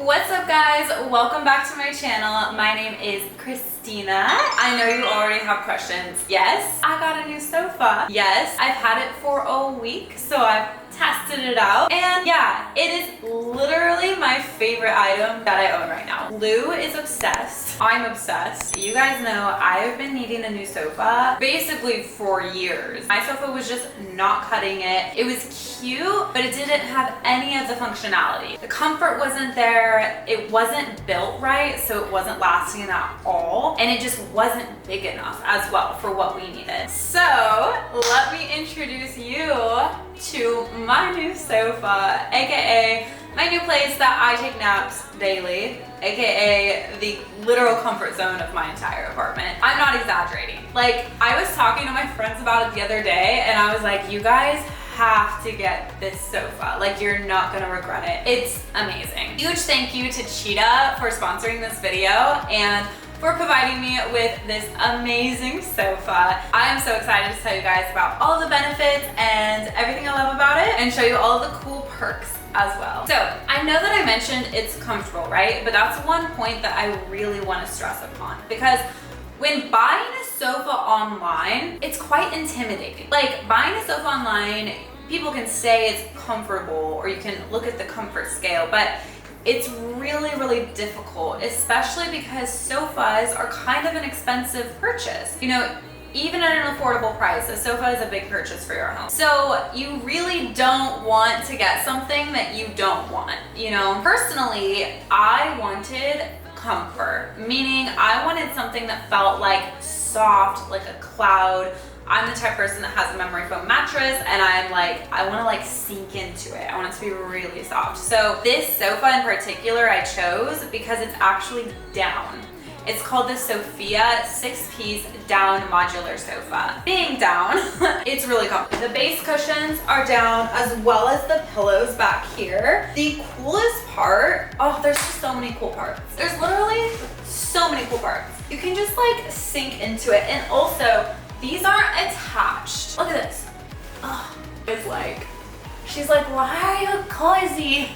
What's up guys? Welcome back to my channel. My name is Christina. I know you already have questions. Yes, I got a new sofa. Yes, I've had it for a week, so I've tested it out. And yeah, it is literally my favorite item that I own right now. Lou is obsessed. I'm obsessed. You guys know I have been needing a new sofa basically for years. My sofa was just not cutting it. It was cute, but it didn't have any of the functionality. The comfort wasn't there. It wasn't built right, so it wasn't lasting at all. And it just wasn't big enough as well for what we needed. So let me introduce you to my new sofa, aka my new place that I take naps daily, aka the literal comfort zone of my entire apartment. I'm not exaggerating. Like, I was talking to my friends about it the other day and I was like, you guys have to get this sofa. Like, you're not gonna regret it. It's amazing. Huge thank you to Cheetah for sponsoring this video and for providing me with this amazing sofa. I am so excited to tell you guys about all the benefits and everything I love about it and show you all the cool perks as well. So I know that I mentioned it's comfortable, right? But that's one point that I really want to stress upon, because when buying a sofa online, it's quite intimidating. Like, buying a sofa online, people can say it's comfortable or you can look at the comfort scale, but it's really, really difficult, especially because sofas are kind of an expensive purchase. You know, even at an affordable price, a sofa is a big purchase for your home. So you really don't want to get something that you don't want. You know, personally, I wanted comfort, meaning I wanted something that felt like soft, like a cloud. I'm the type of person that has a memory foam mattress and I'm like, I want to like sink into it. I want it to be really soft. So this sofa in particular I chose because it's actually down. It's called the Sophia 6-piece down modular sofa. Being down, it's really comfortable. The base cushions are down as well as the pillows back here. The coolest part, oh, there's just so many cool parts. There's literally so many cool parts. You can just like sink into it. And also, these aren't attached. Look at this. Oh, it's like, she's like, why are you cozy?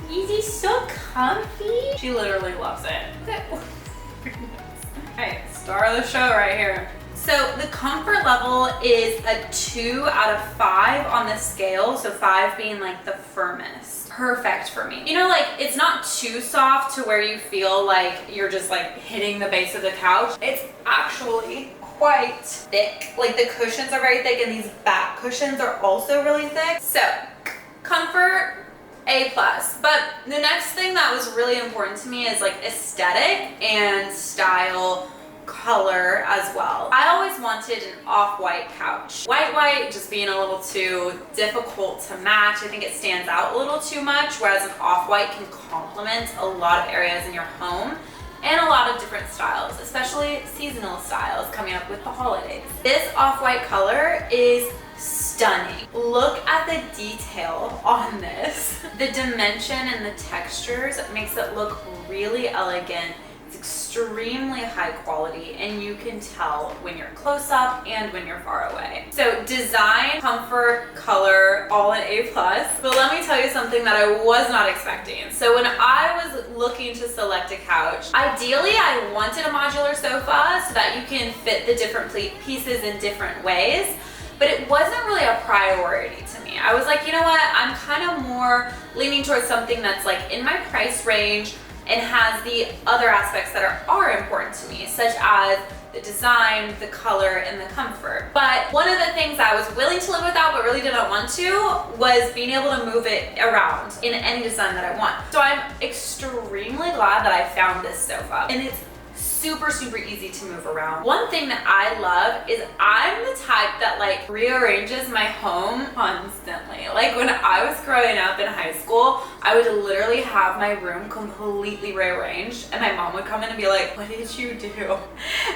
Is he so comfy? She literally loves it. Okay, star of the show right here. So the comfort level is a 2 out of 5 on the scale. So 5 being like the firmest. Perfect for me. You know, like, it's not too soft to where you feel like you're just like hitting the base of the couch. It's actually quite thick. Like, the cushions are very thick and these back cushions are also really thick. So comfort, A+. But the next thing that was really important to me is like aesthetic and style, color as well. I always wanted an off-white couch. White just being a little too difficult to match. I think it stands out a little too much, whereas an off-white can complement a lot of areas in your home and a lot of different styles, especially seasonal styles coming up with the holidays. This off-white color is stunning. Look at the detail on this. The dimension and the textures makes it look really elegant. It's extremely high quality and you can tell when you're close up and when you're far away. So design, comfort, color, all an A+. But let me tell you something that I was not expecting. So when I was looking to select a couch, ideally I wanted a modular sofa so that you can fit the different pieces in different ways. But it wasn't really a priority to me. I was like, you know what? I'm kind of more leaning towards something that's like in my price range and has the other aspects that are important to me, such as the design, the color, and the comfort. But one of the things I was willing to live without but really didn't want to was being able to move it around in any design that I want. So I'm extremely glad that I found this sofa. And it's super easy to move around. One thing that I love is I'm the type that like rearranges my home constantly. Like, when I was growing up in high school, I would literally have my room completely rearranged and my mom would come in and be like, what did you do?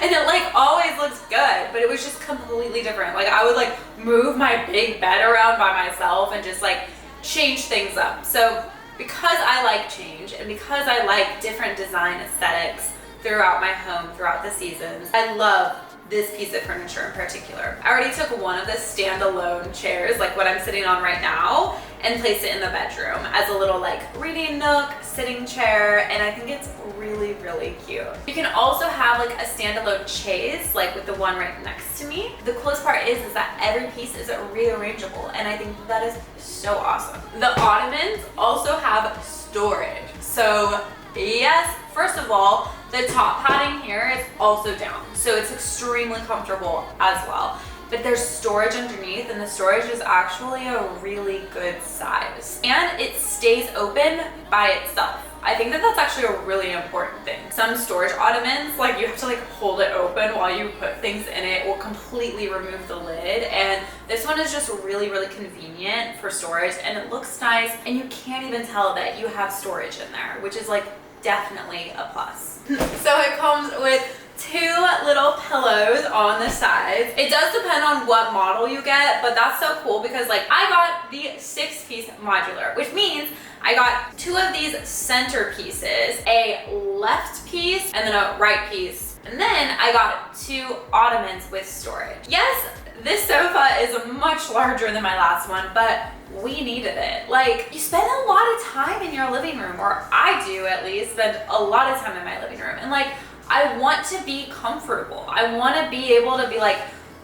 And it like always looks good, but it was just completely different. Like, I would like move my big bed around by myself and just like change things up. So because I like change and because I like different design aesthetics throughout my home, throughout the seasons, I love this piece of furniture in particular. I already took one of the standalone chairs, like what I'm sitting on right now, and place it in the bedroom as a little like reading nook, sitting chair, and I think it's really, really cute. You can also have like a standalone chaise, like with the one right next to me. The coolest part is that every piece is rearrangeable, and I think that is so awesome. The ottomans also have storage. So yes, first of all, the top padding here is also down, so it's extremely comfortable as well. But there's storage underneath, and the storage is actually a really good size. And it stays open by itself. I think that that's actually a really important thing. Some storage ottomans, like you have to like hold it open while you put things in it, will completely remove the lid. And this one is just really, really convenient for storage, and it looks nice, and you can't even tell that you have storage in there, which is like definitely a plus. So it comes with 2 little pillows on the sides. It does depend on what model you get, but that's so cool because like I got the 6-piece modular, which means I got 2 of these center pieces, a left piece and then a right piece. And then I got 2 ottomans with storage. Yes, this sofa is much larger than my last one, but we needed it. Like, you spend a lot of time in your living room, or I do at least, spend a lot of time in my living room. And like, I want to be comfortable. I want to be able to be like,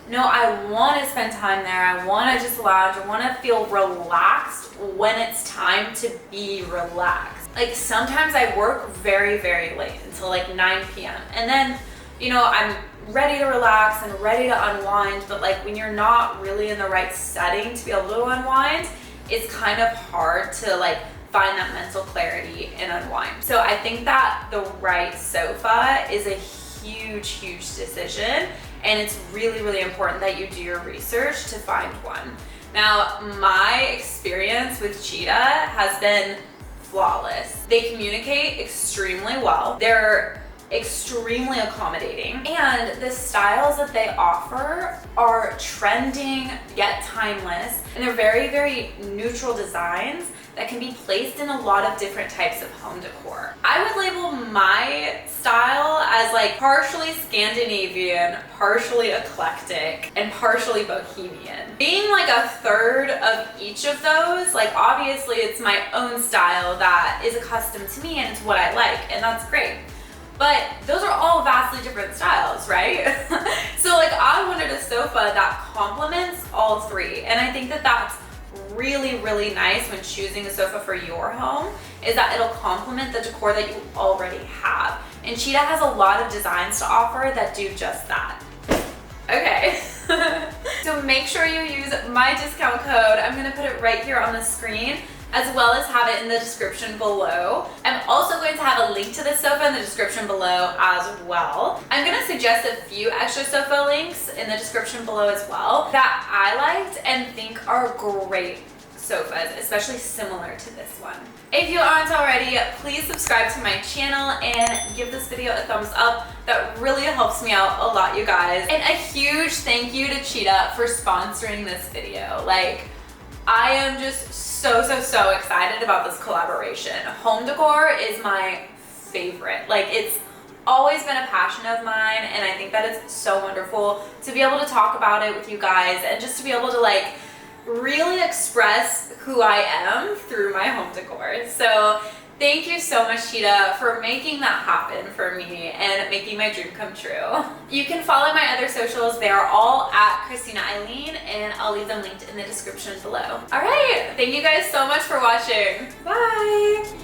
no, I want to spend time there. I want to just lounge. I want to feel relaxed when it's time to be relaxed. Like sometimes I work very, very late until like 9 p.m. And then, you know, I'm ready to relax and ready to unwind. But like when you're not really in the right setting to be able to unwind, it's kind of hard to like find that mental clarity and unwind. So I think that the right sofa is a huge, huge decision, and it's really, really important that you do your research to find one. Now, my experience with Cheetah has been flawless. They communicate extremely well. They're extremely accommodating, and the styles that they offer are trending yet timeless, and they're very, very neutral designs that can be placed in a lot of different types of home decor. I would label my style as like partially Scandinavian, partially eclectic, and partially bohemian. Being like a third of each of those, like obviously it's my own style that is accustomed to me and it's what I like, and that's great. But those are all vastly different styles, right? So like I wanted a sofa that complements all 3, and I think that that's really, really nice when choosing a sofa for your home, is that it'll complement the decor that you already have. And Cheetah has a lot of designs to offer that do just that. Okay. So make sure you use my discount code. I'm gonna put it right here on the screen, as well as have it in the description below. I'm also going to have a link to this sofa in the description below as well. I'm gonna suggest a few extra sofa links in the description below as well that I liked and think are great sofas, especially similar to this one. If you aren't already, please subscribe to my channel and give this video a thumbs up. That really helps me out a lot, you guys. And a huge thank you to Cheetah for sponsoring this video. Like, I am just so excited about this collaboration. Home decor is my favorite. Like, it's always been a passion of mine, and I think that it's so wonderful to be able to talk about it with you guys and just to be able to like really express who I am through my home decor. So thank you so much, Cheetah, for making that happen for me and making my dream come true. You can follow my other socials. They are all at Christina Eileen, and I'll leave them linked in the description below. All right, thank you guys so much for watching. Bye.